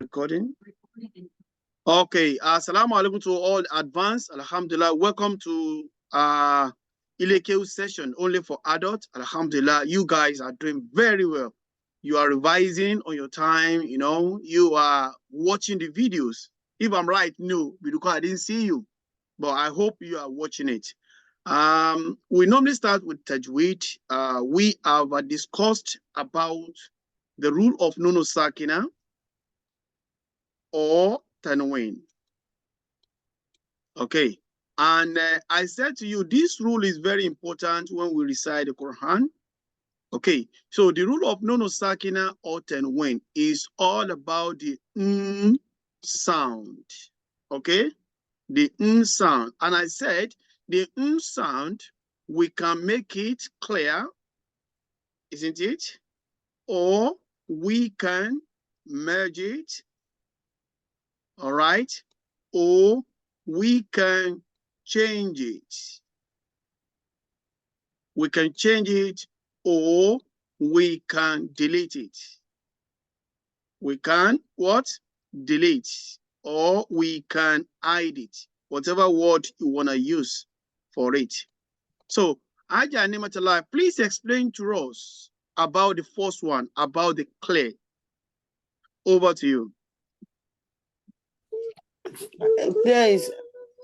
Recording. Okay. Assalamu alaikum to all advanced. Alhamdulillah. Welcome to Ilekeu session only for adults. Alhamdulillah. You guys are doing very well. You are revising on your time. You know, you are watching the videos. If I'm right, no, because I didn't see you, but I hope you are watching it. We normally start with Tajweed. We have discussed about the rule of Nunu Sakina or Tanwin. Okay. And I said to you, this rule is very important when we recite the Quran. Okay. So the rule of Nunu Sakina or Tanwin is all about the sound. Okay. The sound. And I said the sound, we can make it clear, isn't it? Or we can merge it, all right? Or we can change it. We can change it or we can delete it. We can what? Delete, or we can hide it. Whatever word you want to use for it. So, Aja Nimatullah, please explain to us about the first one, about the clear. Over to you. There is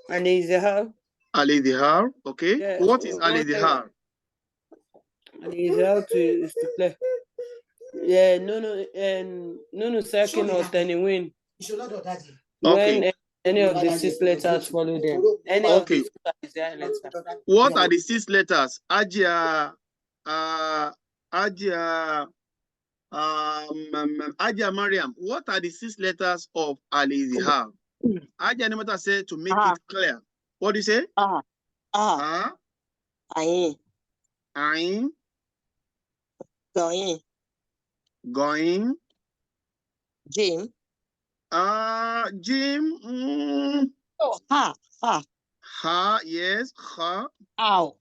Al-Izhar. Al-Izhar, okay. Yeah, what is Al-Izhar? Al-Izhar is to play. Yeah, no, second or Tanwin. When any of the 6 letters follow them. Any of the 6 letters. What are the 6 letters? Ajia, Ajia Mariam, what are the 6 letters of Al-Izhar? Ajia Nimata said to make it clear. What do you say? Ain. Ain. Going. Going. Jim. Jim. Oh, ha. Ha, yes. Ha. Ow.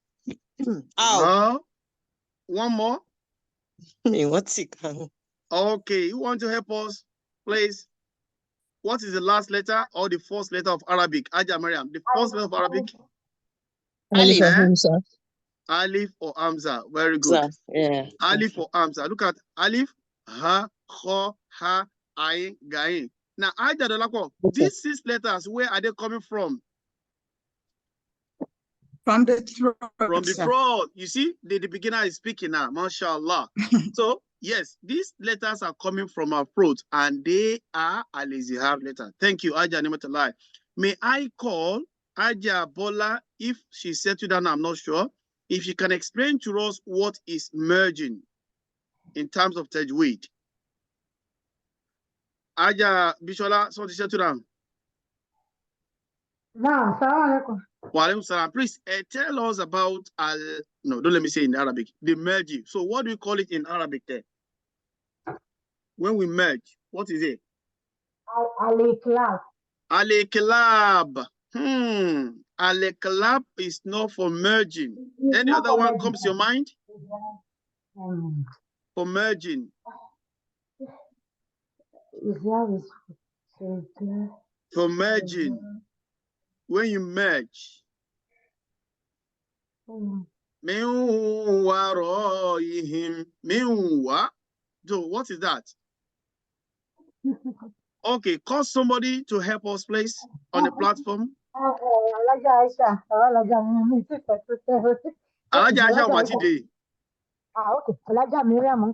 Ow. One more. What's it? Okay, you want to help us, please? What is the last letter or the first letter of Arabic? Aja Mariam, the first letter of Arabic? Alif. Alif or Hamza. Very good. Yeah. Alif or Hamza. Look at Alif, Ha, Kho, Ha, Ain, Gain. Now, Aja Dolako, these 6 letters, where are they coming from? From the throat. From the throat. You see, the beginner is speaking now. MashaAllah. So, yes, these letters are coming from our throat and they are Al-Izhar letter. Thank you, Aja Nimatullah. May I call Aja Bola, if she settled down, I'm not sure, if she can explain to us what is merging in terms of Tajweed. Aja Bishola, so to settle down. No, Assalamu alaikum. Wa alaikum salam. Please tell us about no, don't let me say in Arabic, the merging. So what do we call it in Arabic there? When we merge, what is it? Al-Iqlab. Al-Iqlab. Al-Iqlab is not for merging. Any other one comes to your mind? For merging. For merging. When you merge. Min waraihim. Min wa. So what is that? Okay, call somebody to help us, please, on the platform. Alaja Aisha Watide. Okay. Alaja Miriam.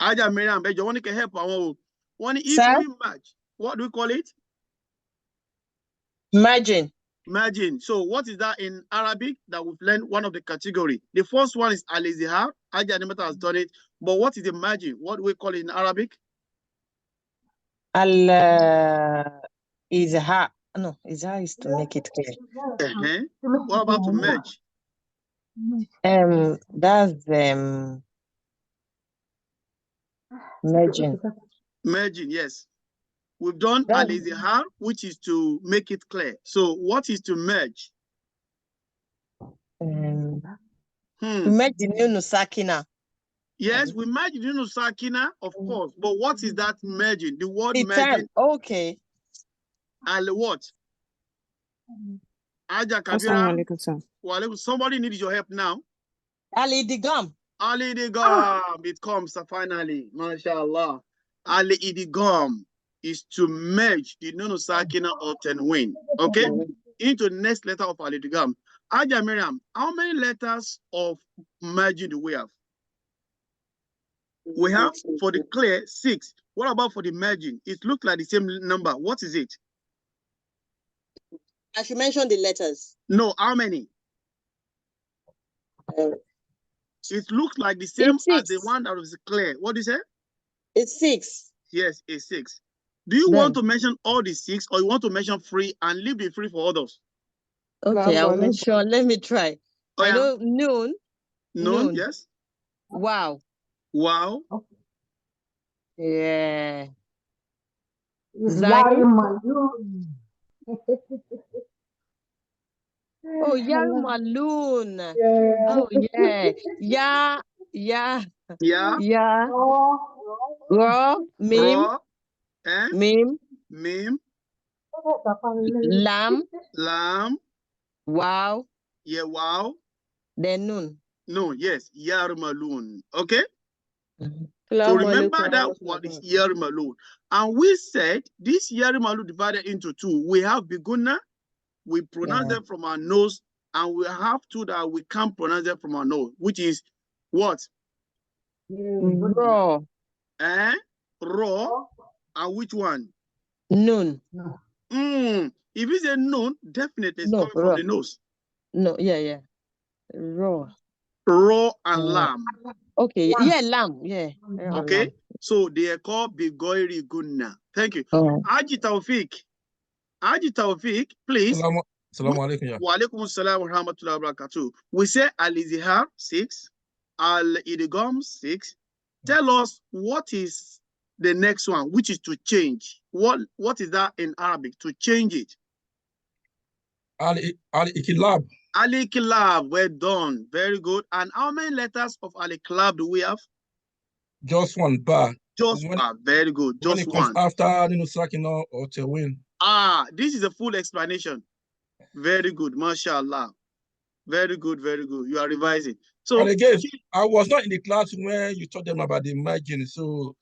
Aja Miriam, but you want to help our one if we merge. What do we call it? Merging. Merging. So what is that in Arabic that we've learned? One of the category. The first one is Al-Izhar. Aja Nimata has done it. But what is the merging? What do we call it in Arabic? Al-Izhar. No, Izhar is to make it clear. What about to merge? That's merging. Merging, yes. We've done Al-Izhar, which is to make it clear. So what is to merge? To merge the Nunu Sakina. Yes, we merge the Nunu Sakina, of course. But what is that merging? The word The merging. time. Okay. Al what? Aja Kabira. Somebody needs your help now. Ali Digam. Ali Idigam. It comes finally. MashaAllah. Ali Idigam is to merge the Nunu Sakina or Tenwin. Okay? Into the next letter of Ali Idigam. Aja Miriam, how many letters of merging do we have? We have for the clear 6. What about for the merging? It looks like the same number. What is it? I should mention the letters. No, how many? It looks like the same as the one that was clear. What do you say? It's 6. Yes, it's 6. Do you want to mention all the 6 or you want to mention 3 and leave the 3 for others? Okay, I'll mention. Let me try. Oh, yeah. I know noon. Noon, yes. Wow. Wow. Yeah. Yarimaloon. Oh, Yarimaloon. Yeah. Oh, yeah. Yeah. Yeah. Yeah. Raw. Mim. Raw. Eh? Mim. Mim. Lam. Lam. Wow. Yeah, wow. Then noon. No, yes. Yarmaloon. Okay? Mm-hmm. So remember that what is Yarmaloon. And we said this Yarmaloon divided into 2. We have Biguna, we pronounce them from our nose, and we have 2 that we can't pronounce them from our nose, which is what? Raw. Raw. And which one? Noon. If it's a noon, definitely it's coming from the nose. No, yeah. Raw. Raw and lamb. Okay, lamb. Yeah. Okay, lamb. so they are called Bigoiri Gunna. Thank you. Haji Taufik, please. Assalamu alaikum. Wa alaikum assalam wa rahmatullahi wa barakatuh. We say Al-Izhar 6, Al-Idigam 6. Tell us what is the next one, which is to change. What is that in Arabic? To change it. Al-Ikhilab. Al-Ikhilab, well done. Very good. And how many letters of Al-Ikhilab do we have? Just one, ba. Just ba. Very good. Just one. When it comes after Nunu Sakina or Tewin. This is a full explanation. Very good. MashaAllah. Very good. Very good. You are revising. So and again, I was not in the class when you taught them about the margin, so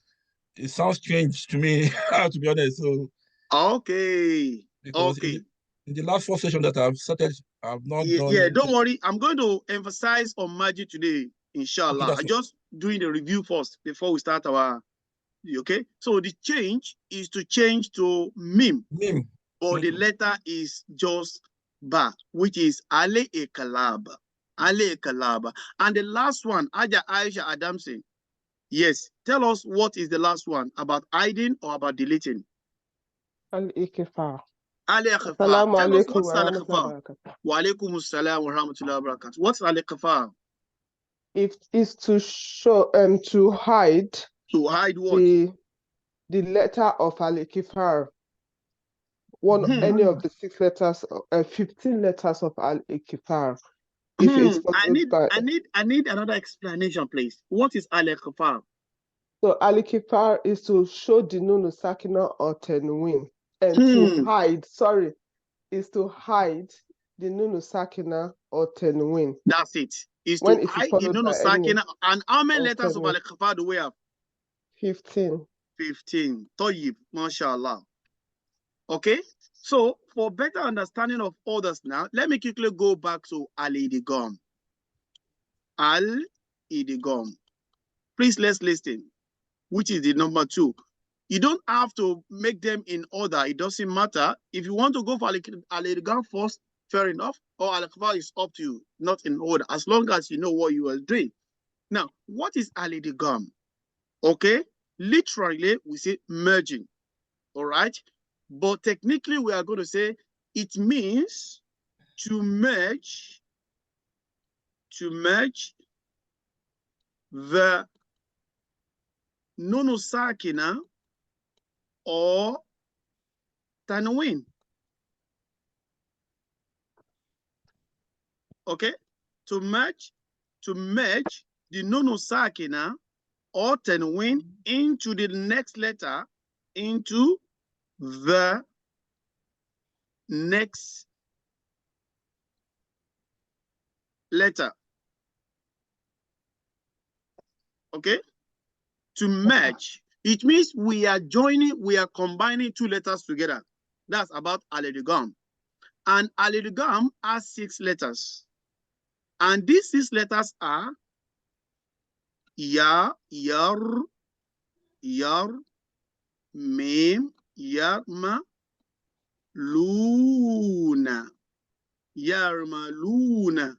it sounds strange to me, to be honest. So okay. Because in the last 4 sessions that I've started, I've not done. Yeah, don't worry. I'm going to emphasize on margin today, inshallah. I'm just doing the review first before we start our. Okay. So the change is to change to mim. Mim. But the letter is just ba, which is Ale e Kalaba. Ale e Kalaba. And the last one, Aja Aisha Adamson. Yes. Tell us what is the last one about hiding or about deleting. Al-Ikhfa. Al-Ikhfa. Assalamu alaikum what's Al-Ikhfa? Wa alaikum assalam wa rahmatullahi wa barakatuh. What's Al-Ikhfa? It is to show to hide. To hide what? The letter of Al-Ikhfa. Any of the 6 letters, 15 letters of Al-Ikhfa. If it's I need another explanation, please. What is Al-Ikhfa? So Al-Ikhfa is to show the Nunu Sakina or Tenwin. And to hide, is to hide the Nunu Sakina or Tenwin. That's it. Is to hide the Nunu Sakina. And how many letters of Al-Ikhfa do we have? 15. 15. Tayyib, mashallah. Okay, so for better understanding of others now, let me quickly go back to Al-Idigam. Al-Idigam. Please, let's listen. Which is the number 2. You don't have to make them in order. It doesn't matter. If you want to go for Al-Idigam first, fair enough. Or Al-Ikhfa is up to you, not in order, as long as you know what you are doing. Now, what is Al-Idigam? Okay, literally, we say merging. All right. But technically, we are going to say it means to merge the Nunu Sakina or Tanwin. Okay, to merge the Nunu Sakina or tanween into the next letter, into the next letter. Okay? To merge, it means we are combining two letters together. That's about al-idgham. And al-idgham has 6 letters. And these 6 letters are ya, yar, mim, yarma, luna, yarmaluna.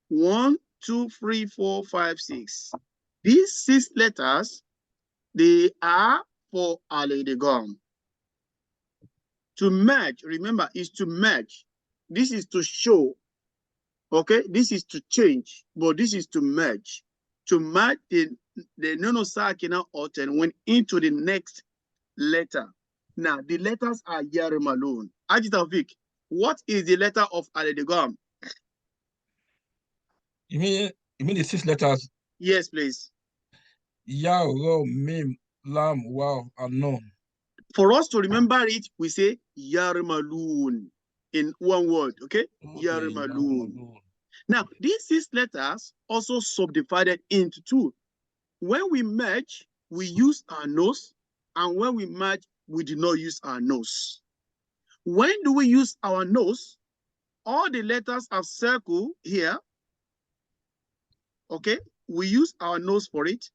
1, 2, 3, 4, 5, 6. These 6 letters, they are for al-idgham. To merge, remember, is to merge. This is to show, okay? This is to change, but this is to merge. To merge the nono sakina or tanween into the next letter. Now, the letters are yarmalun. Haji Tawfiq, what is the letter of al-idgham? You mean the 6 letters? Yes, please. Ya, Ro, Mim, Lam, Waw, and Nun. For us to remember it, we say yarmalun in one word, okay? Yarmalun. Now, these 6 letters also subdivided into 2. When we merge, we use our nose, and when we merge, we do not use our nose. When do we use our nose? All the letters have circle here, okay? We use our nose for it.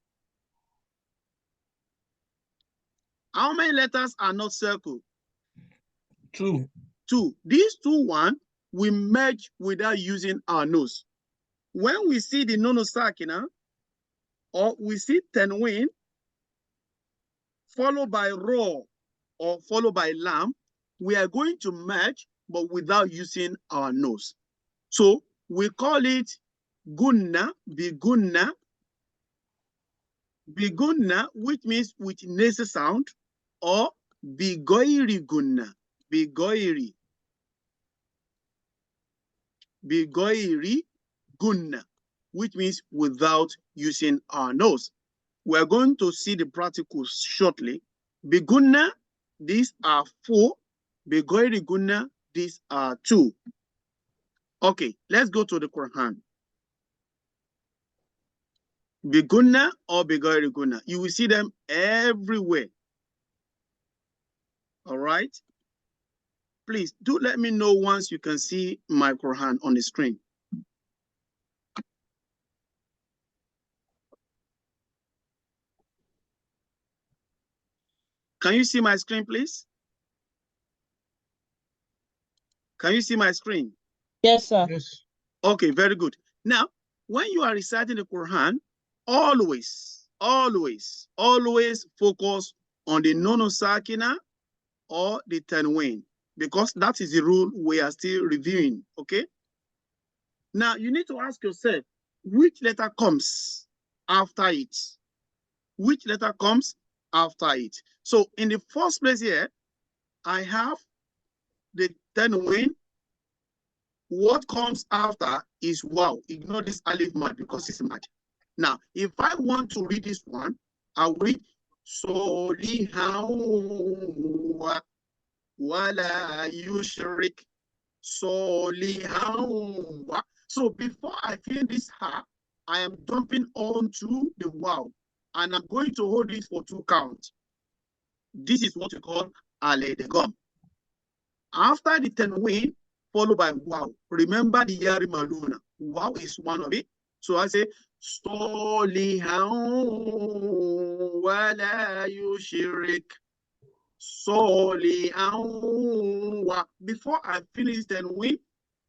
How many letters are not circle? 2. 2. These 2 we merge without using our nose. When we see the nono sakina, or we see tanween, followed by raw, or followed by lam, we are going to merge, but without using our nose. So we call it gunna, bigunna, which means with nasal sound, or bigoiri gunna, bigoiri gunna, which means without using our nose. We're going to see the practicals shortly. Bigunna, these are 4. Bigoiri gunna, these are 2. Okay, let's go to the Quran. Bigunna or bigoiri gunna, you will see them everywhere. All right? Please do let me know once you can see my Quran on the screen. Can you see my screen, please? Can you see my screen? Yes, sir. Yes. Okay, very good. Now, when you are reciting the Quran, always focus on the nono sakina or the tanween, because that is the rule we are still reviewing, okay? Now, you need to ask yourself, which letter comes after it? Which letter comes after it? So in the first place here, I have the tanween. What comes after is wow. Ignore this alif mad because it's mad. Now, if I want to read this one, I'll read Solihan wala yushrik Solihan. So before I finish this ha, I am jumping onto the wow, and I'm going to hold it for 2 counts. This is what we call al-idgham. After the tanween, followed by wow. Remember the yari maluna. Wow is one of it. So I say Solihan wala yushrik Solihan. Before I finish tanween,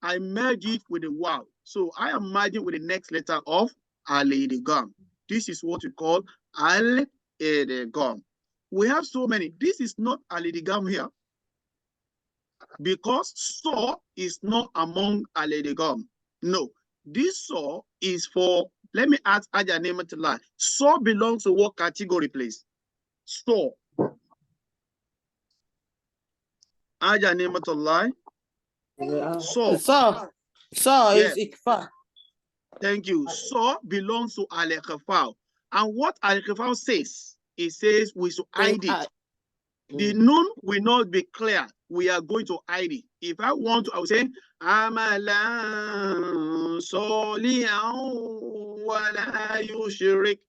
I merge it with the wow. So I am merging with the next letter of al-idgham. This is what we call al-idgham. We have so many. This is not al-idgham here, because so is not among al-idgham. No, this so is for, let me ask Aja Nematullah. So belongs to what category, please? So. Aja Nematullah. So. So yes. is ikfa. Thank you. So belongs to al-ikhfa. And what Al-Khifal says, it says we should hide it. The noon will not be clear. We are going to hide it. If I want to, I will say, Amalan soliyan wala yushrik.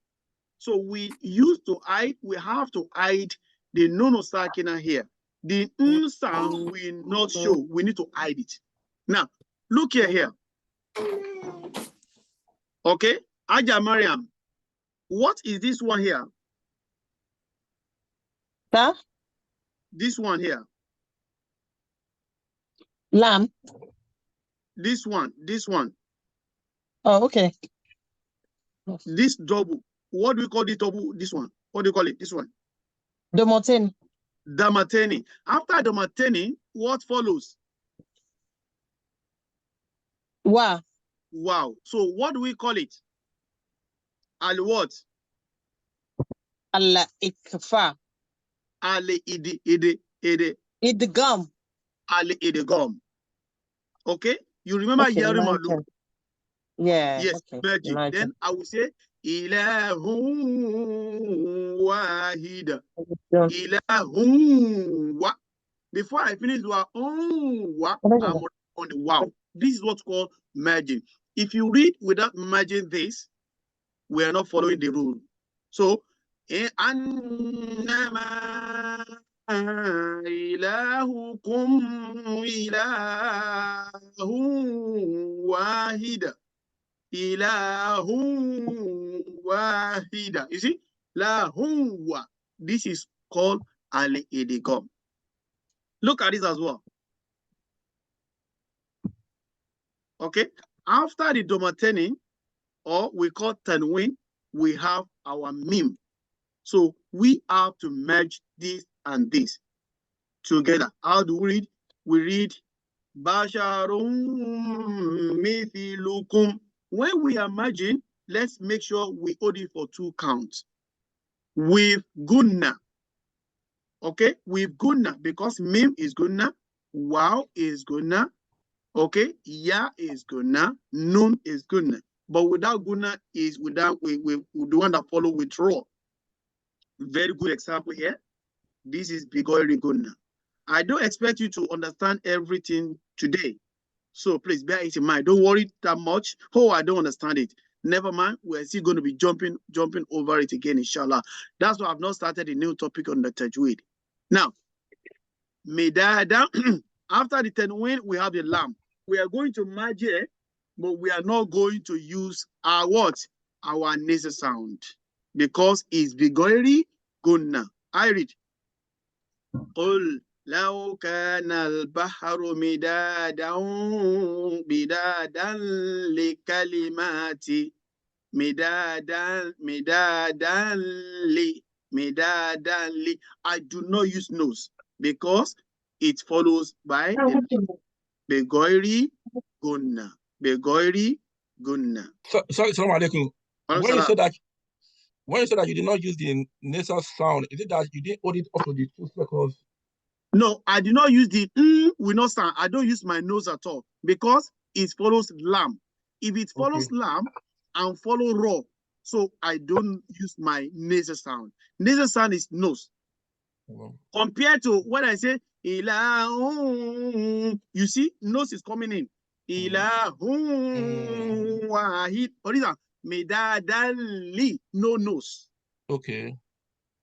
So we used to hide, we have to hide the nono sakina here. The sound will not show. We need to hide it. Now, look here. Okay, Aja Mariam, what is this one here? Sir? This one here. Lamb. This one. Oh, okay. This double. What do we call this double? This one. What do you call it? This one. Domoteni. Damateni. After Damateni, what follows? Wow. Wow. So what do we call it? Al what? Allah ikfa. Ali ide. Idgum. Ali idgum. Okay? You remember Yarim Alu? Yeah. Yes, okay. Then I will say Ilahun Wahida. Ilahun Wa. Before I finish wa, I'm on the wow. This is what's called merging. If you read without merging this, we are not following the rule. So, Annama ilahukum ilahun wahida. Ilahun wahida. You see? Lahunwa. This is called al-idigam. Look at this as well. Okay. After the domateni, or we call tanwin, we have our mim. So we have to merge this and this together. How do we read? We read Basharun mithilukum. When we are merging, let's make sure we hold it for 2 counts. With gunna. Okay, with gunna, because mim is gunna, wow is gunna, okay, ya is gunna, nun is gunna. But without gunna is without we the one that follow with raw. Very good example here. This is Bigori gunna. I don't expect you to understand everything today. So please bear it in mind. Don't worry that much. Oh, I don't understand it. Never mind. We're still going to be jumping over it again, inshallah. That's why I've not started a new topic on the tajweed. Now, Medada, after the tanwin, we have the lam. We are going to merge it, but we are not going to use our what? Our nasal sound. Because it's Bigori gunna. I read. قل لو كان البحر مدادا لكلماتي مدادا لي. I do not use nose because it follows by the Begoiri Gunna. Begoiri Gunna. Sorry, Assalamu alaikum. When you said that you did not use the nasal sound, is it that you didn't hold it up to the 2 seconds? No, I did not use the will not sound. I don't use my nose at all because it follows lam. If it follows lam and follow raw, so I don't use my nasal sound. Nasal sound is nose. Compared to when I say ilahun, you see, nose is coming in. Ilahun wahid. What is that? Medadali, no nose. Okay.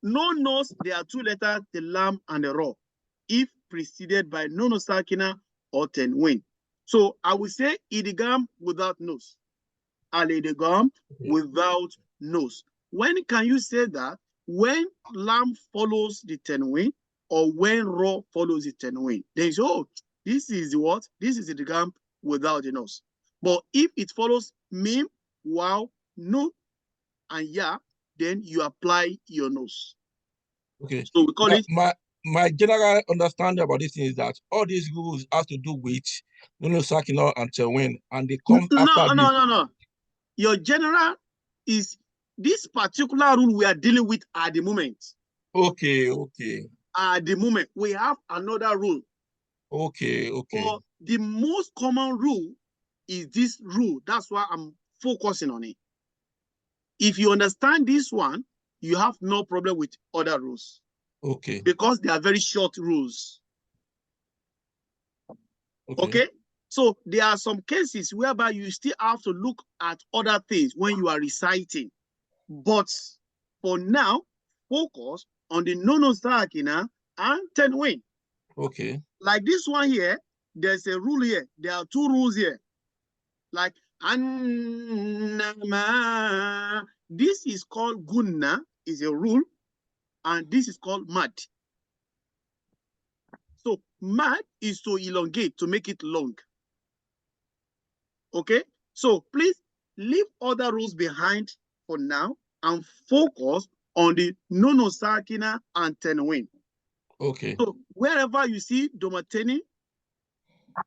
No nose, there are 2 letters, the lam and the raw, if preceded by nono sakina or tenwin. So I will say idigam without nose. Al-idigam without nose. When can you say that? When lam follows the tenwin or when raw follows the tenwin. Then you say, oh, this is what? This is idigam without the nose. But if it follows mim, wow, nun, and ya, then you apply your nose. Okay. So we call it. My general understanding about this is that all these rules have to do with nono sakina and tenwin, and they come after. No. Your general is this particular rule we are dealing with at the moment. Okay. At the moment, we have another rule. Okay. But the most common rule is this rule. That's why I'm focusing on it. If you understand this one, you have no problem with other rules. Okay. Because they are very short rules. Okay? So there are some cases whereby you still have to look at other things when you are reciting. But for now, focus on the nono sakina and tenwin. Okay. Like this one here, there's a rule here. There are two rules here. Like annama. This is called gunna, is a rule, and this is called mad. So mad is to elongate, to make it long. Okay? So please leave other rules behind for now and focus on the nono sakina and tenwin. Okay. So wherever you see domateni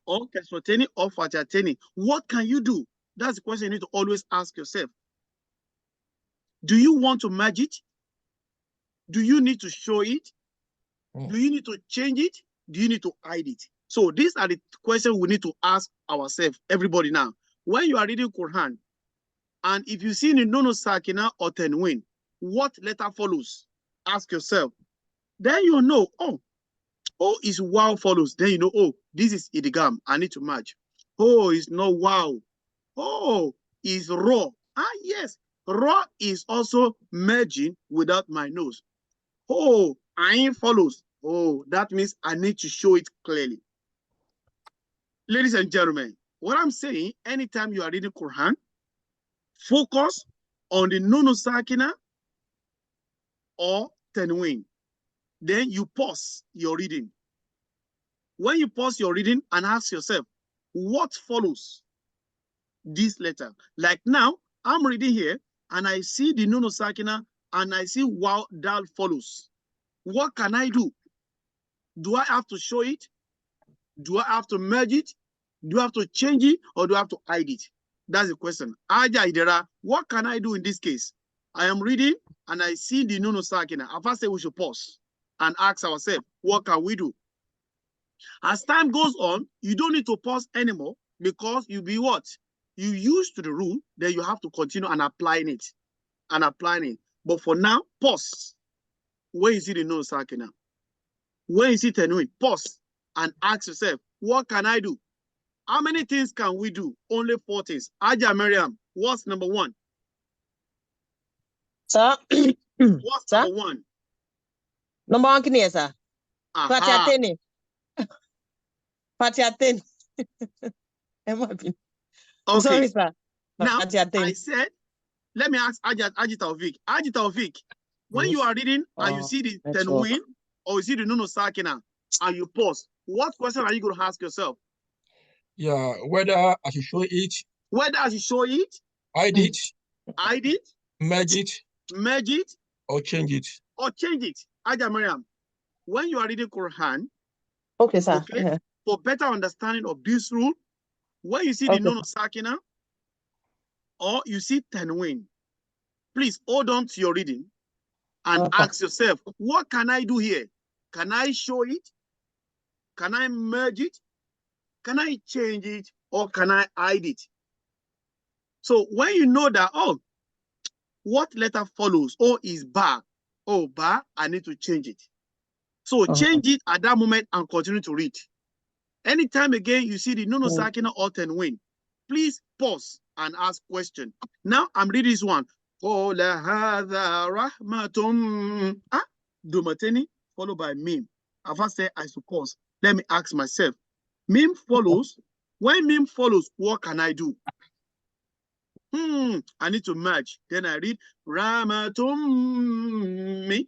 or kesroteni or fachateni, what can you do? That's the question you need to always ask yourself. Do you want to merge it? Do you need to show it? Do you need to change it? Do you need to hide it? So these are the questions we need to ask ourselves, everybody now. When you are reading Quran, and if you see the nono sakina or tenwin, what letter follows? Ask yourself. Then you know, oh, is wow follows. Then you know, oh, this is idgham. I need to merge. Oh, it's not wow. Oh, is raw. Ah, yes. Raw is also merging without my nose. Oh, ain follows. Oh, that means I need to show it clearly. Ladies and gentlemen, what I'm saying, anytime you are reading Quran, focus on the nono sakina or tenwin. Then you pause your reading. When you pause your reading and ask yourself, what follows this letter? Like now, I'm reading here and I see the nono sakina and I see wow dal follows. What can I do? Do I have to show it? Do I have to merge it? Do I have to change it or do I have to hide it? That's the question. Aja Idera, what can I do in this case? I am reading and I see the nono sakina. I first say we should pause and ask ourselves, what can we do? As time goes on, you don't need to pause anymore because you'll be what? You used to the rule, then you have to continue and applying it. But for now, pause. When you see the nono sakina, when you see tenwin, pause and ask yourself, what can I do? How many things can we do? Only 4 things. Aja Miriam, what's number 1? Sir? What's Sir? number 1? Number 1, can you, sir? Aha. Patiateni. Okay. Sorry, sir. Now, I said, let me ask Aji Taufik. Aji Taufik, when you are reading and you see the tenwin or you see the nono sakina and you pause, what question are you going to ask yourself? Yeah, whether I should show it. Whether I should show it. Hide it. Hide it. Merge it. Merge it. Or change it. Or change it. Aja Mariam, when you are reading Quran, okay, sir. Okay, yeah. For better understanding of this rule, when you see the nono sakina or you see tenwin, please hold on to your reading and ask yourself, what can I do here? Can I show it? Can I merge it? Can I change it? Or can I hide it? So when you know that, oh, what letter follows? Oh, is ba. Oh, ba, I need to change it. So change it at that moment and continue to read. Anytime again you see the nono sakina or tenwin, please pause and ask question. Now I'm reading this one. Domateni followed by mim. I first say I suppose. Let me ask myself. Mim follows. When mim follows, what can I do? I need to merge. Then I read Ramatum.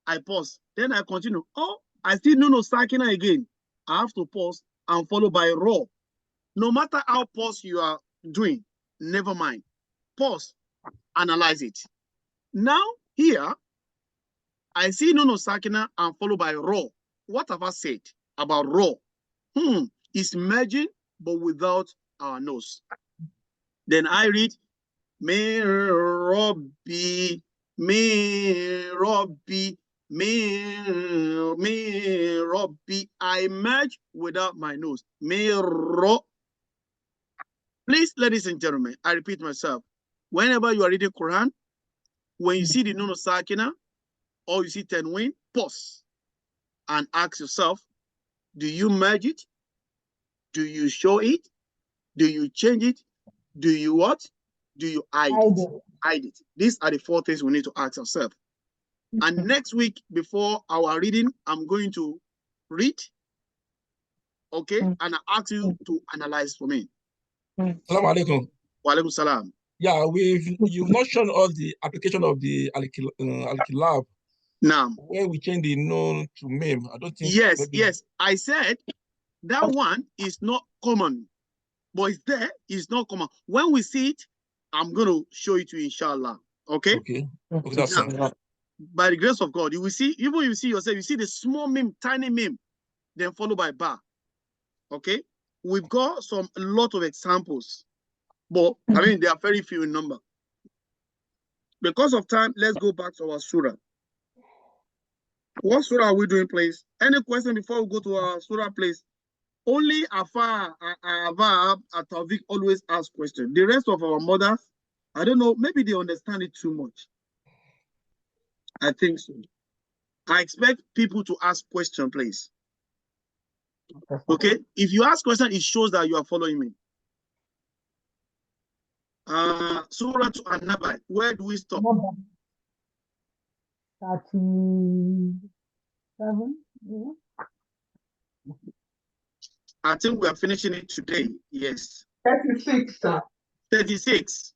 I pause. Then I continue. Oh, I see nono sakina again. I have to pause and follow by raw. No matter how pause you are doing, never mind. Pause, analyze it. Now, here, I see nono sakina and follow by raw. What have I said about raw? It's merging, but without our nose. Then I read, me Robbi, Robbi. I merge without my nose. Please, ladies and gentlemen, I repeat myself. Whenever you are reading Quran, when you see the Nun Sakina or you see Tanween, pause and ask yourself, do you merge it? Do you show it? Do you change it? Do you what? Do you hide it? Hide it. These are the 4 things we need to ask ourselves. And next week, before our reading, I'm going to read, okay? And I ask you to analyze for me. Assalamu alaikum. Wa alaikum salam. Yeah, you've not shown us the application of the Al-Kilab. Now, where we change the known to meme. I don't think. Yes, maybe... yes. I said that one is not common, but it's there. It's not common. When we see it, I'm going to show it to you, inshallah. Okay? Okay, that's fine. By the grace of God, you will see, even if you see yourself, you see the small meme, tiny meme, then followed by bar. Okay? We've got a lot of examples, but I mean, there are very few in number. Because of time, let's go back to our surah. What surah are we doing, please? Any question before we go to our surah, please? Only Afa Tawfiq always ask questions. The rest of our mothers, I don't know, maybe they understand it too much. I think so. I expect people to ask questions, please. Okay? If you ask questions, it shows that you are following me. Surah to An-Naba, where do we stop? 37. Yeah. I think we are finishing it today. Yes. 36, sir. 36.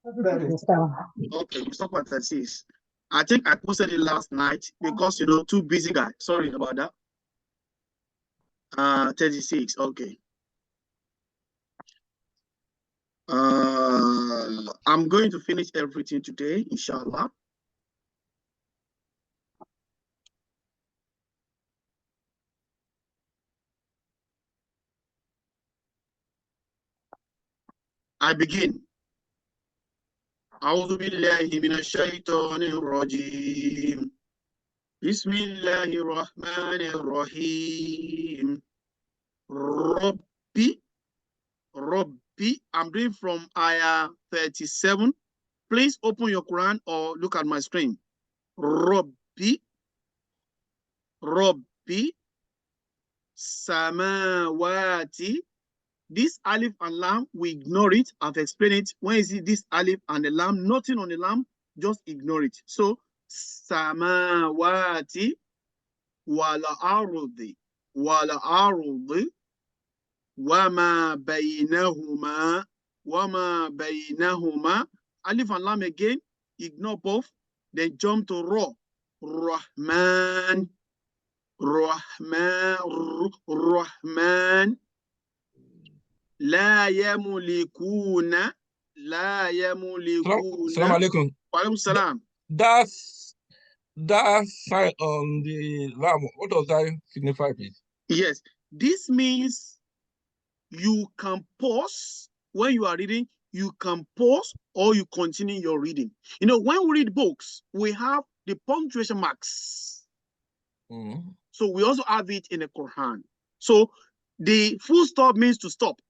36, sir. Okay, we stop at 36. I think I posted it last night because, you know, too busy guy. Sorry about that. 36. Okay. I'm going to finish everything today, inshallah. I begin. أعوذ بالله من الشيطان الرجيم. بسم الله الرحمن الرحيم. Rabbi. I'm reading from ayah 37. Please open your Quran or look at my screen. Rabbi. Samawati. This alif and lam, we ignore it. I've explained it. When you see this alif and the lam, nothing on the lam, just ignore it. So, samawati wala arudi wama baynahuma. Alif and lam again, ignore both. Then jump to ra. Rahman. La yamulikuna. Assalamu alaikum. Wa alaikum salam. That sign on the lam, what does that signify, please? Yes, this means you can pause when you are reading. You can pause or you continue your reading. You know, when we read books, we have the punctuation marks. So we also have it in the Quran. So the full stop means to stop,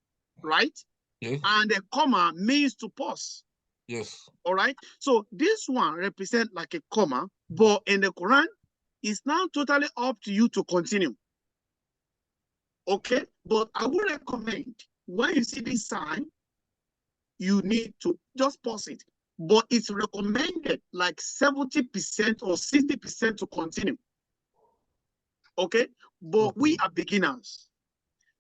right? Yes. And the comma means to pause. Yes. All right. So this one represents like a comma, but in the Quran, it's now totally up to you to continue. Okay. But I would recommend when you see this sign, you need to just pause it. But it's recommended like 70% or 60% to continue. Okay. But we are beginners.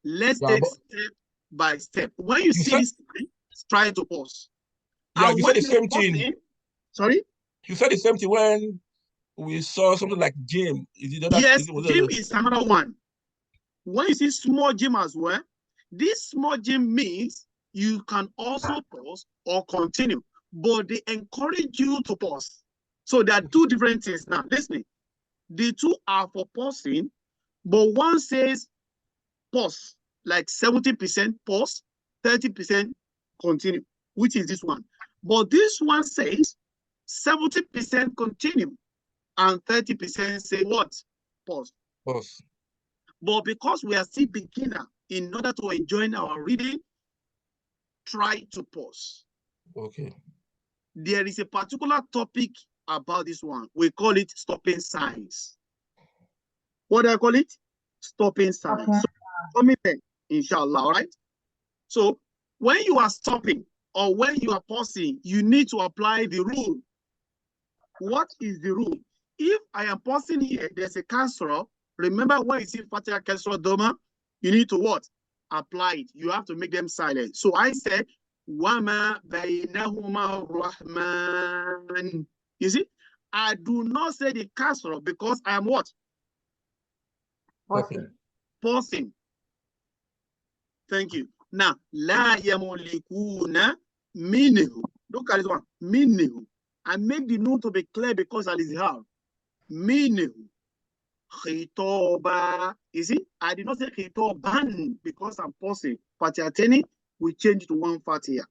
Let's take step by step. When you see this sign, try to pause. Yeah, you said the same thing. Sorry? You said the same thing when we saw something like gym. Yes, gym is another one. When you see small gym as well, this small gym means you can also pause or continue, but they encourage you to pause. So there are two different things now. Listen, the two are for pausing, but one says pause, like 70% pause, 30% continue, which is this one. But this one says 70% continue and 30% say what? Pause. Pause. But because we are still beginner, in order to enjoy our reading, try to pause. Okay. there is a particular topic about this one. We call it stopping signs. What do I call it? Stopping signs. Okay. So, coming then, inshallah, all right? So, when you are stopping or when you are pausing, you need to apply the rule. What is the rule? If I am pausing here, there's a kasra. Remember when you see Fatiha kasra doma, you need to what? Apply it. You have to make them silent. So I said, Wama bainahuma rahman. You see, I do not say the kasra because I am what? Okay. Pausing. Thank you. Now, la yamulikuna minhu. Look at this one. Minhu. I make the note to be clear because I have minhu. Khitoba. You see, I did not say khitoban because I'm pausing. Fatihateni, we change to one fatia.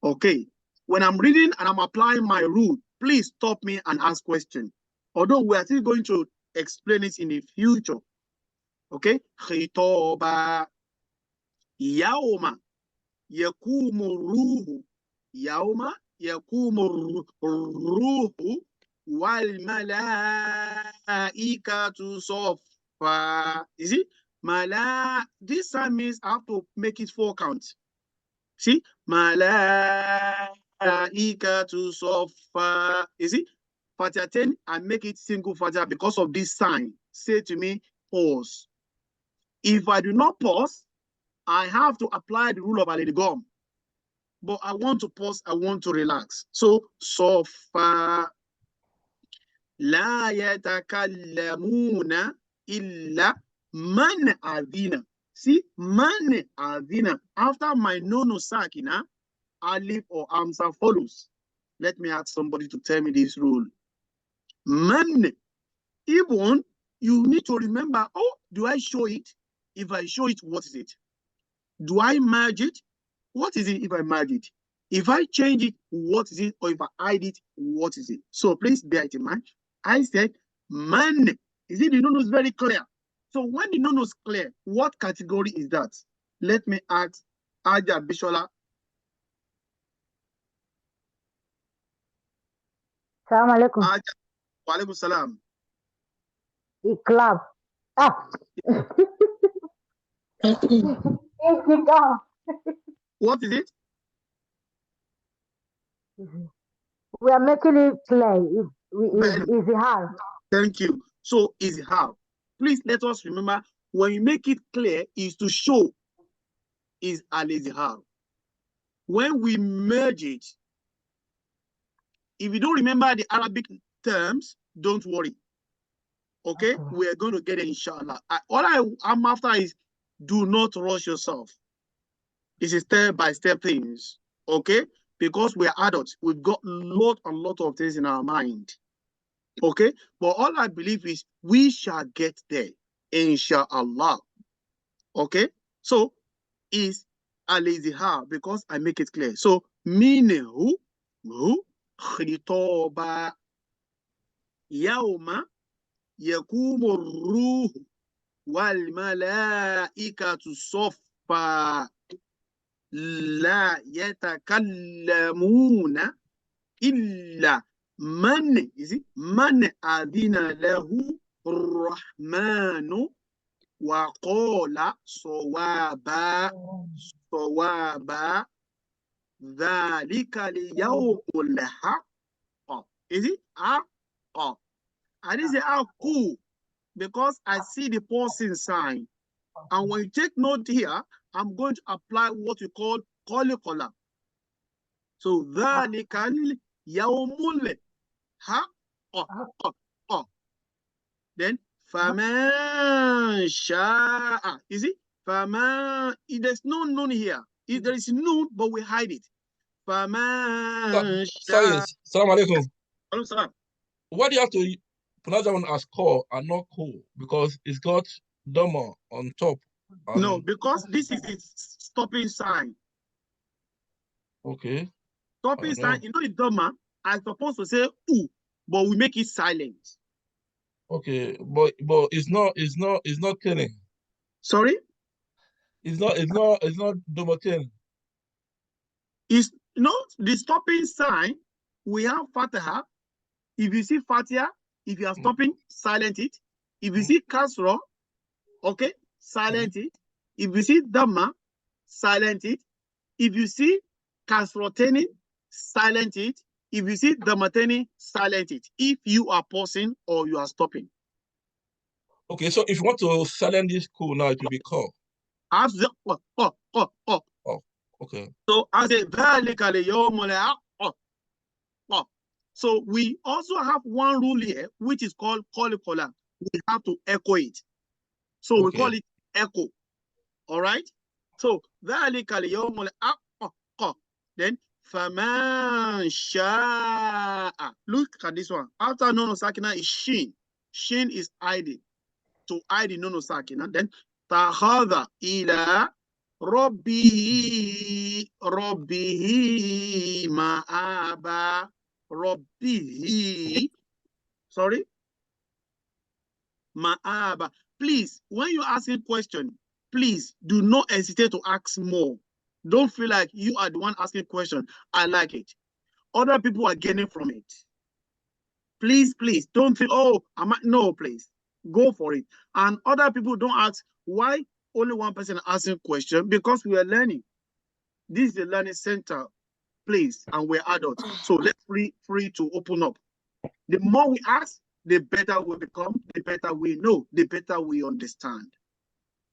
Okay. When I'm reading and I'm applying my rule, please stop me and ask questions. Although we are still going to explain it in the future. Okay. Khitoba. Yauma yakumu ruhu. Yauma yakumu ruhu wal malaikatu saffa. Is it? This time means I have to make it 4 counts. See? Malaikatu saffa. Is it? Fatiha 10, I make it single Fatiha because of this sign. Say to me, pause. If I do not pause, I have to apply the rule of al-idgham. But I want to pause, I want to relax. So, far, la yatakallamuna illa man adina. See, man adina. After my nono sakina, alif or amsa follows. Let me ask somebody to tell me this rule. Man, even you need to remember, oh, do I show it? If I show it, what is it? Do I merge it? What is it if I merge it? If I change it, what is it? Or if I hide it, what is it? So please bear it in mind. I said, man. Is it the nono is very clear? So when the nono is clear, what category is that? Let me ask Aja Bishola. Assalamu alaikum. Aja, wa alaikum salam. Iqlab. Ah. What is it? We are making it clear. Is hard. Thank you. So is how. Please let us remember when you make it clear is to show is al-izhar. When we merge it, if you don't remember the Arabic terms, don't worry. Okay? We are going to get it, inshallah. All I'm after is do not rush yourself. This is step-by-step things. Okay? Because we are adults. We've got a lot of things in our mind. Okay? But all I believe is we shall get there, inshallah. Okay? So, is al-izhar because I make it clear. So, minhu, khitoba, yawma, yakumu ruh, wal malaikatu saffa, la yatakallamuna illa man, is it? Man adina lahu rahmanu wa qala sawaba dhalika liyawmul haqq. Is it? Haqq. I didn't say haqq because I see the pausing sign. And when you take note here, I'm going to apply what you call qaliqala. So dhalika liyawmul haqq. Then faman sha'a. Is it? Faman. There's no noon here. There is noon, but we hide it. Faman sha'a. Salam alaikum. Salam. Why do you have to pronounce that one as call and not cool? Because it's got doma on top. No, because this is its stopping sign. Okay. Stopping sign, you know the doma, I'm supposed to say ooh, but we make it silent. Okay, but it's not killing. Sorry? It's not doma killing. It's the stopping sign we have Fatiha. If you see Fatiha, if you are stopping, silent it. If you see Kasra, okay, silent it. If you see Dhamma, silent it. If you see Kasroteni, silent it. If you see Dhammateni, silent it. If you are pausing or you are stopping. Okay, so if you want to silent this call now, it will be call. Oh, okay. So I say, so we also have one rule here, which is called Kolikola. We have to echo it. So we call it echo. All right? So then Faman Sha'a. Look at this one. After Nono Sakina is Shin. Shin is hiding. To hide in Nono Sakina. Then Tahada ila Rabbihi Ma'aba Rabbihi. Sorry? Ma'aba. Please, when you ask a question, please do not hesitate to ask more. Don't feel like you are the one asking question. I like it. Other people are getting from it. Please, please, don't feel, oh, no, please. Go for it. And other people don't ask why only one person asking question, because we are learning. This is a learning center place and we're adults. So let's free to open up. The more we ask, the better we become, the better we know, the better we understand.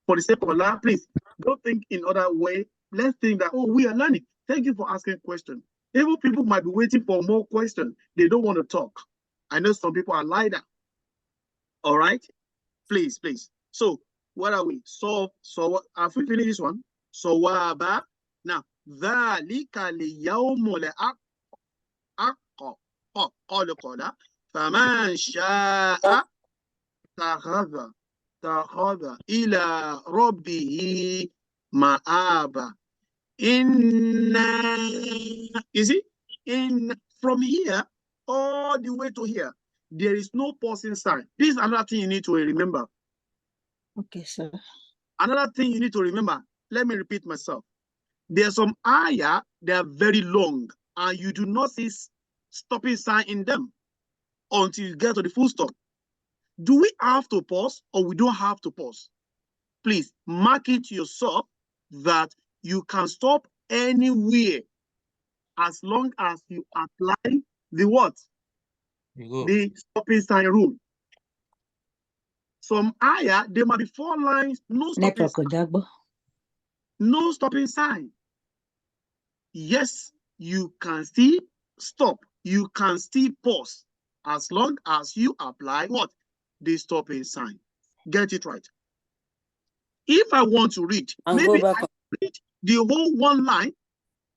For the sake of Allah, please don't think in other way. Let's think that, oh, we are learning. Thank you for asking questions. Even people might be waiting for more questions. They don't want to talk. I know some people are like that. All right? Please, please. So, what are we? So what? Have we finished this one? So, what now, ذَلِكَ لِيَوْمُ لَأَقْقَ فَمَنْ شَاءَ تَخَذَ إِلَى رَبِّهِ مَآبًا. Is it? From here all the way to here, there is no pausing sign. This is another thing you need to remember. Okay, sir. Another thing you need to remember. Let me repeat myself. There are some ayah, they are very long, and you do not see stopping sign in them until you get to the full stop. Do we have to pause or we don't have to pause? Please mark it yourself that you can stop anywhere as long as you apply the what? The stopping sign rule. Some ayah, there might be 4 lines, no stopping sign. No stopping sign. Yes, you can still stop. You can still pause as long as you apply what? The stopping sign. Get it right. If I want to read, maybe I read the whole 1 line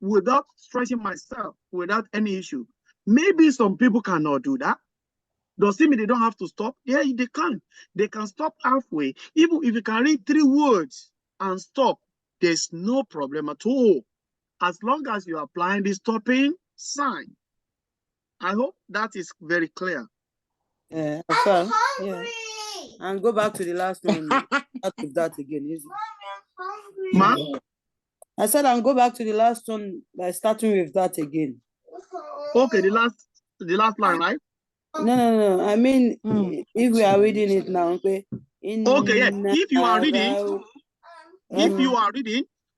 without stretching myself, without any issue. Maybe some people cannot do that. Does it mean they don't have to stop? Yeah, they can. They can stop halfway. Even if you can read 3 words and stop, there's no problem at all, as long as you're applying the stopping sign. I hope that is very clear. Yeah. And go back to the last one. that again, is it? Ma? I said, and go back to the last one by starting with that again. Okay, the last line, right? No. I mean, if we are reading it now, okay. Okay, yes. If you are reading,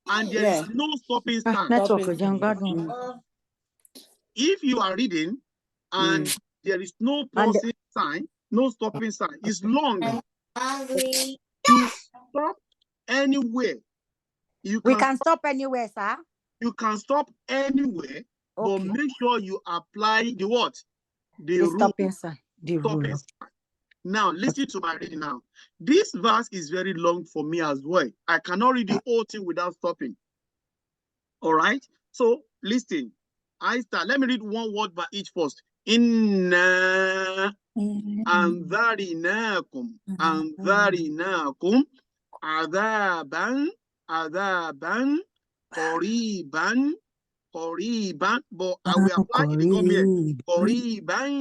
and there is no stopping sign. If you are reading and there is no pausing sign, no stopping sign, it's long. You stop anywhere. We can stop anywhere, sir. You can stop anywhere, but make sure you apply the what? The stopping sign. Now, listen to my reading now. This verse is very long for me as well. I cannot read the whole thing without stopping. All right? So, listen. I start. Let me read 1 word by each first. Inna anzarinakum adaban qariban, but I will apply it again here. Qariban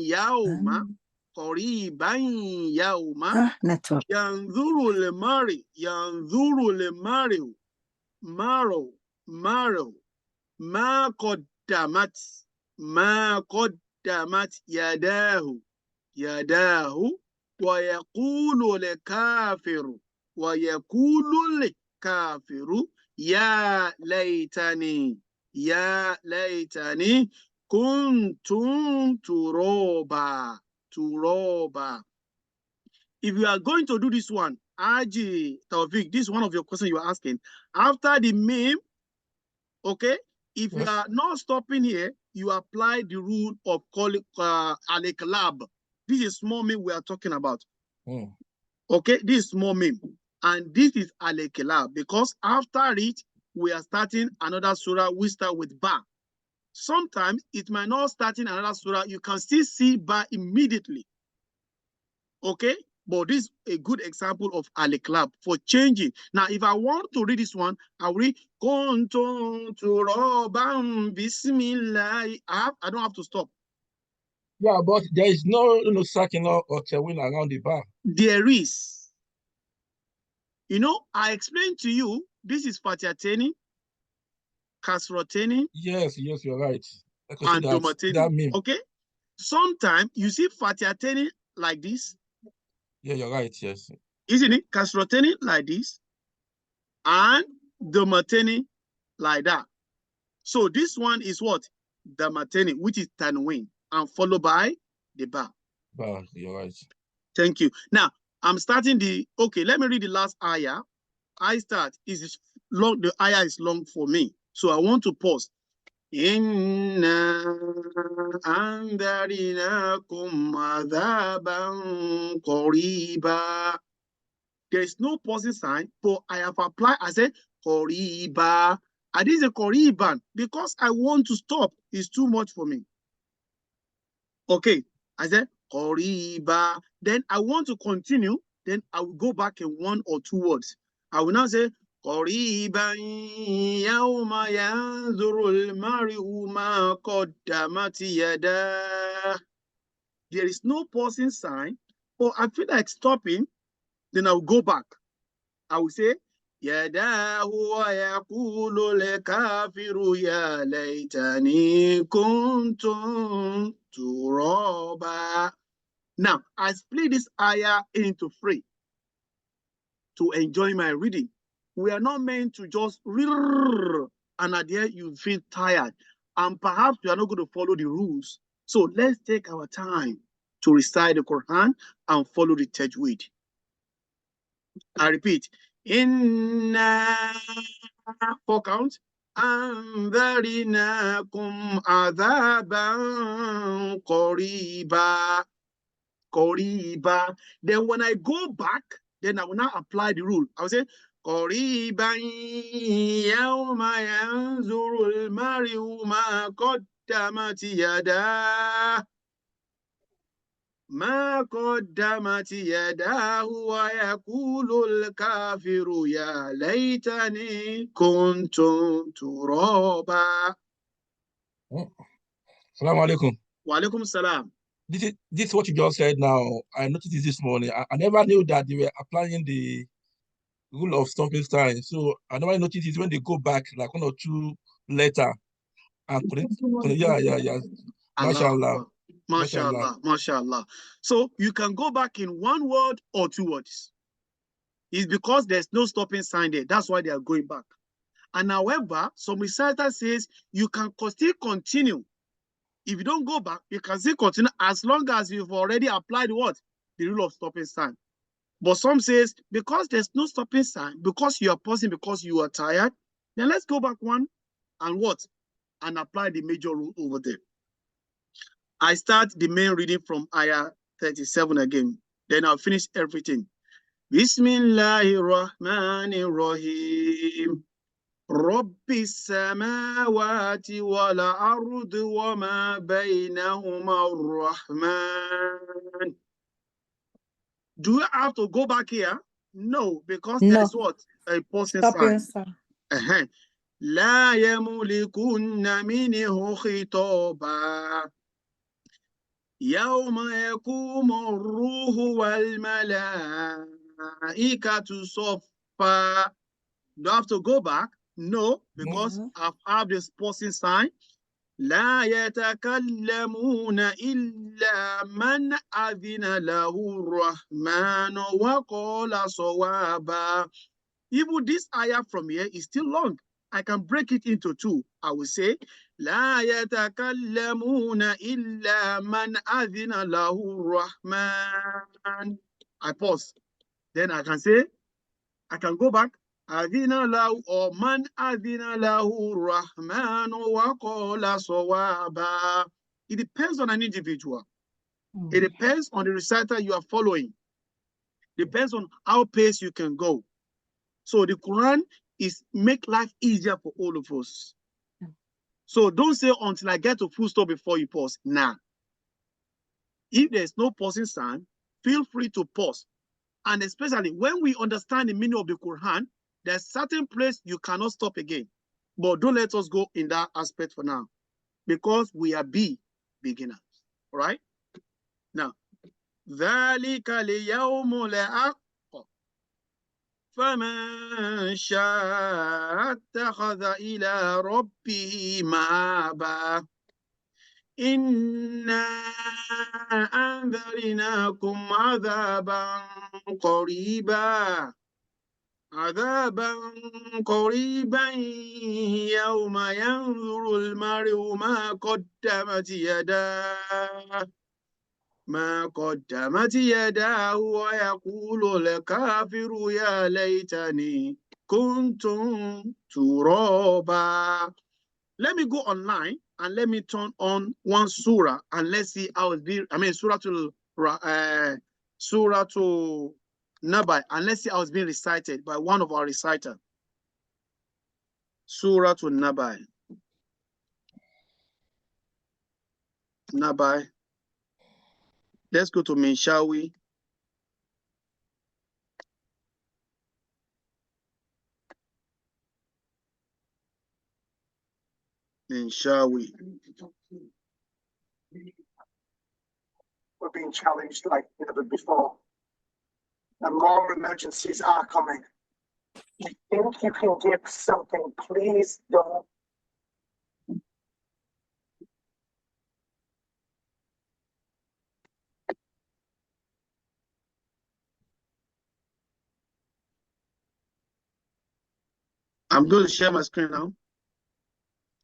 yawma yanzuru lemari ma qaddamat ما قدمت يداه يداه ويقول الكافر يا ليتني كنت ترابا. If you are going to do this one, Aji Taufik, this is one of your questions you are asking. After the meme, okay, if you are not stopping here, you apply the rule of al-iqlab. This is small meme we are talking about. Okay, this is small meme. And this is al-iqlab because after it, we are starting another surah. We start with ba. Sometimes it might not start in another surah. You can still see ba immediately. Okay, but this is a good example of al-iqlab for changing. Now, if I want to read this one, I'll read Kuntum turaban bismillah. I don't have to stop. Yeah, but there is no sacking or tewin around the bar. There is. You know, I explained to you, this is Fatihateni, Kasroteni. Yes, you're right. And Domateni. Okay? Sometimes you see Fatihateni like this. Yeah, you're right, yes. Isn't it? Kasroteni like this. And Domateni like that. So this one is what? Domateni, which is Tanwin, and followed by the ba. Ba, you're right. Thank you. Now, I'm starting okay, let me read the last ayah. I start, is long, the ayah is long for me. So I want to pause. Inna andarinakum adhaban qariba. There is no pausing sign, but I have applied, I said qariba. I didn't say qariban because I want to stop. It's too much for me. Okay, I said qariba. Then I want to continue. Then I will go back in one or two words. I will now say قريبا يوم ينظر المرء ما قدمت يداه. There is no pausing sign, but I feel like stopping, then I will go back. I will say يداه ويقول الكافر يا ليتني كنت ترابا. Now, I split this ayah into three to enjoy my reading. We are not meant to just read, and at the end you feel tired. And perhaps you are not going to follow the rules. So let's take our time to recite the Quran and follow the tajweed. I repeat, Inna, 4 counts. Anzarinakum adhaban qariba. Then when I go back, then I will now apply the rule. I will say, قريبا يوم ينظر المرء ما قدمت يداه ويقول الكافر يا ليتني كنت ترابا. Assalamu alaikum. Wa alaikum salam. This is what you just said now. I noticed this morning. I never knew that they were applying the rule of stopping sign. So I never noticed it when they go back like 1 or 2 later. And yeah. Mashallah. Mashallah. So you can go back in 1 word or 2 words. It's because there's no stopping sign there. That's why they are going back. And however, some reciter says you can still continue. If you don't go back, you can still continue as long as you've already applied what? The rule of stopping sign. But some says, because there's no stopping sign, because you are pausing because you are tired, then let's go back 1 and what? And apply the major rule over there. I start the main reading from ayah 37 again. Then I'll finish everything. Bismillahirrahmanirrahim. Rabbi samawati wal ard wa ma baynahuma ar-Rahman. Do you have to go back here? No, because there's what? A pausing sign. لا يملكن منه خطابا يوم يقوم الروح والملائكة صفا. Do I have to go back? No, because I've had this pausing sign. لا يتكلمون إلا من أذن له الرحمن وقال صوابا. Even this ayah from here is still long. I can break it into two. I will say, لا يتكلمون إلا من أذن له الرحمن. I pause. Then I can say, I can go back. أذن له or من أذن له الرحمن وقال صوابا. It depends on an individual. It depends on the reciter you are following. Depends on how pace you can go. So the Quran is make life easier for all of us. So don't say until I get to full stop before you pause. Nah. If there's no pausing sign, feel free to pause. And especially when we understand the meaning of the Quran, there's certain place you cannot stop again. But don't let us go in that aspect for now, because we are beginners. All right? Now, ذَلِكَ الْيَوْمُ الْحَقُّ فَمَنْ شَاءَ اتَّخَذَ إِلَى رَبِّهِ مَآبًا إِنَّا أَنذَرْنَاكُمْ عَذَابًا قريبا يوم ينظر المرء ما قدمت يداه ويقول الكافر يا ليتني كنت ترابا. Let me go online and let me turn on one surah and let's see how it's being, surah to Nabai, and let's see how it's being recited by one of our reciters. Surah to Nabai. Nabai. Let's go to Minshawi. Minshawi. We're being challenged like never before. And more emergencies are coming. You think you can give something, please don't. I'm going to share my screen now.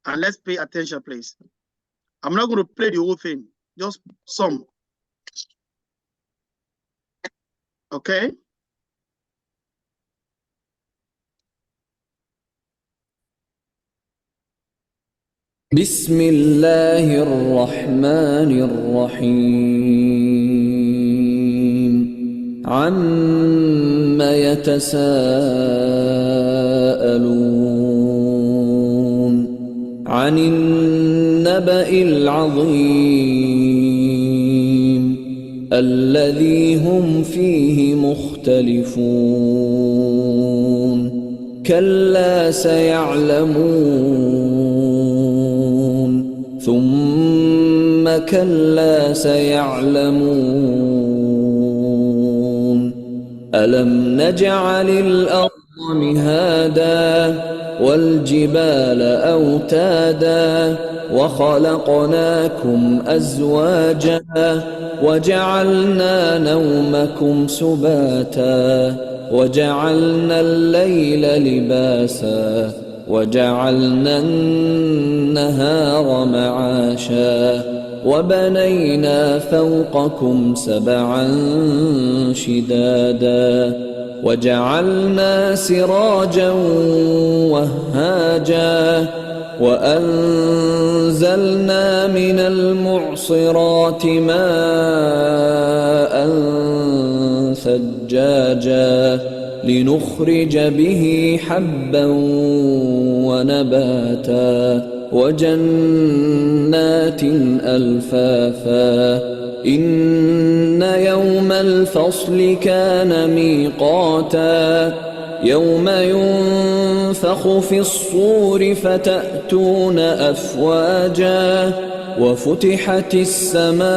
And let's pay attention, please. I'm not going to play the whole thing, just some. Okay? بسم الله الرحمن الرحيم عم يتساءلون عن النبأ العظيم الذي هم فيه مختلفون كلا سيعلمون ثم كلا سيعلمون ألم نجعل الأرض مهادا والجبال أوتادا وخلقناكم أزواجا وجعلنا نومكم سباتا وجعلنا الليل لباسا وجعلنا النهار معاشا وبنينا فوقكم سبعا شدادا وجعلنا سراجا وهاجا وأنزلنا من المعصرات ماء ثجاجا لنخرج به حبا ونباتا وجنات ألفافا إن يوم الفصل كان ميقاتا يوم ينفخ في الصور فتأتون أفواجا وفتحت السماء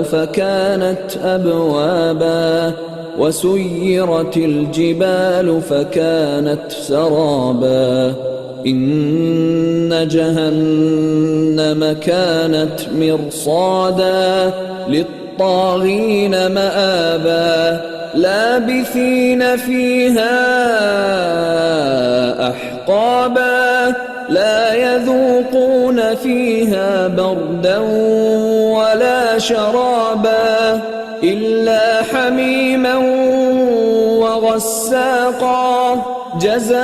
فكانت أبوابا وسيرت الجبال فكانت سرابا إن جهنم كانت مرصادا للطاغين مآبا لابثين فيها أحقابا لا يذوقون فيها بردا ولا شرابا إلا حميما وغساقا جزاء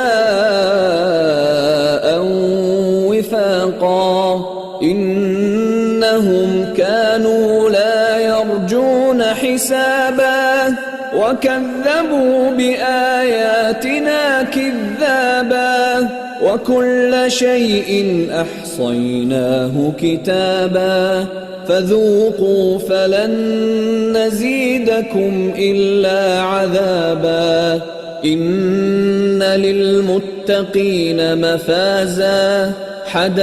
وفاقا إنهم كانوا لا يرجون حسابا وكذبوا بآياتنا كذابا وكل شيء أحصيناه كتابا فذوقوا فلن نزيدكم إلا عذابا إن للمتقين مفازا حدائق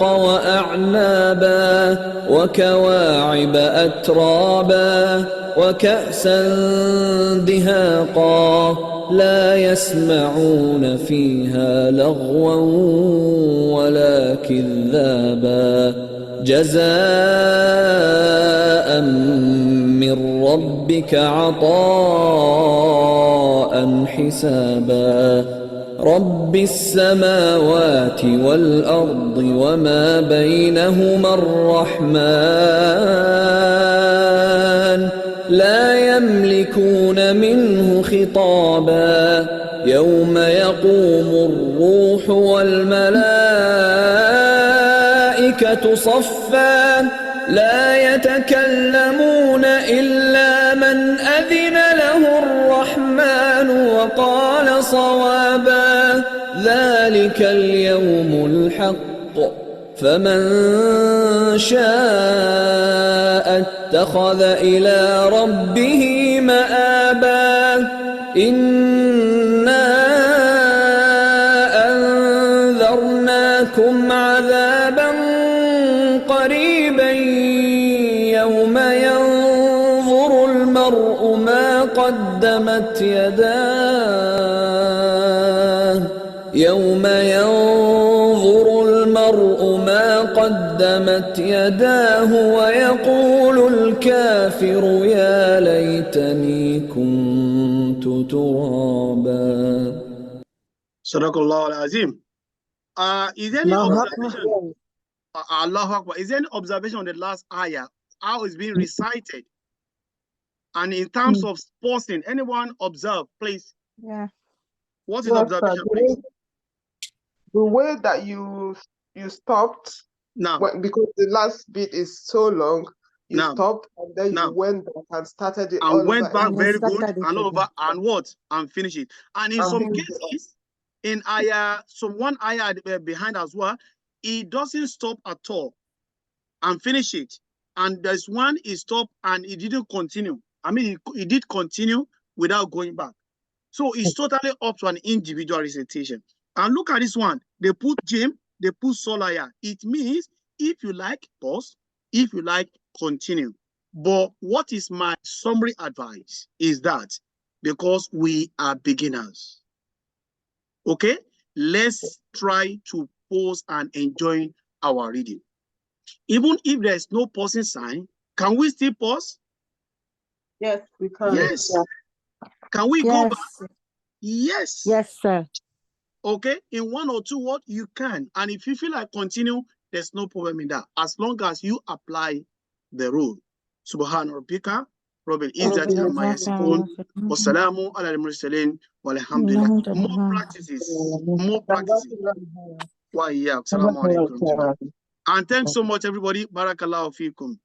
وأعنابا وكواعب أترابا وكأسا دهاقا لا يسمعون فيها لغوا ولا كذابا جزاء من ربك عطاء حسابا رب السماوات والأرض وما بينهما الرحمن لا يملكون منه خطابا يوم يقوم الروح والملائكة صفا لا يتكلمون إلا من أذن له الرحمن وقال صوابا ذلك اليوم الحق فمن شاء اتخذ إلى ربه مآبا إنا أنذرناكم عذابا قريبا يوم ينظر المرء ما قدمت يداه يوم ينظر المرء ما قدمت يداه ويقول الكافر يا ليتني كنت ترابا صدق الله العظيم. Is there any observation? Allahu Akbar. Is there any observation on the last ayah? How it's being recited? And in terms of pausing, anyone observe, please? Yeah. What is observation, please? The way that you stopped, Now, because the last bit is so long, you now, stopped and then now, you went back and started it and all went over back again. very good and over and what? And finish it. And in some cases, in ayah, one ayah behind as well, it doesn't stop at all and finish it. And there's one he stopped and he didn't continue. I mean, he did continue without going back. So it's totally up to an individual recitation. And look at this one. They put Jim, they put Solaya. It means if you like, pause. If you like, continue. But what is my summary advice is that because we are beginners, okay, let's try to pause and enjoy our reading. Even if there's no pausing sign, can we still pause? Yes, we can. Yes. Can we go back? Yes. Yes, sir. Okay, in one or two words, you can. And if you feel like continue, there's no problem in that. As long as you apply the rule. Subhana rabbika rabbil izzati amma yasifun wa salamu ala al-mursalin walhamdulillah. More practices. More practices. Wa iyyakum. Assalamu alaikum. And thanks so much, everybody. Barakallahu feekum.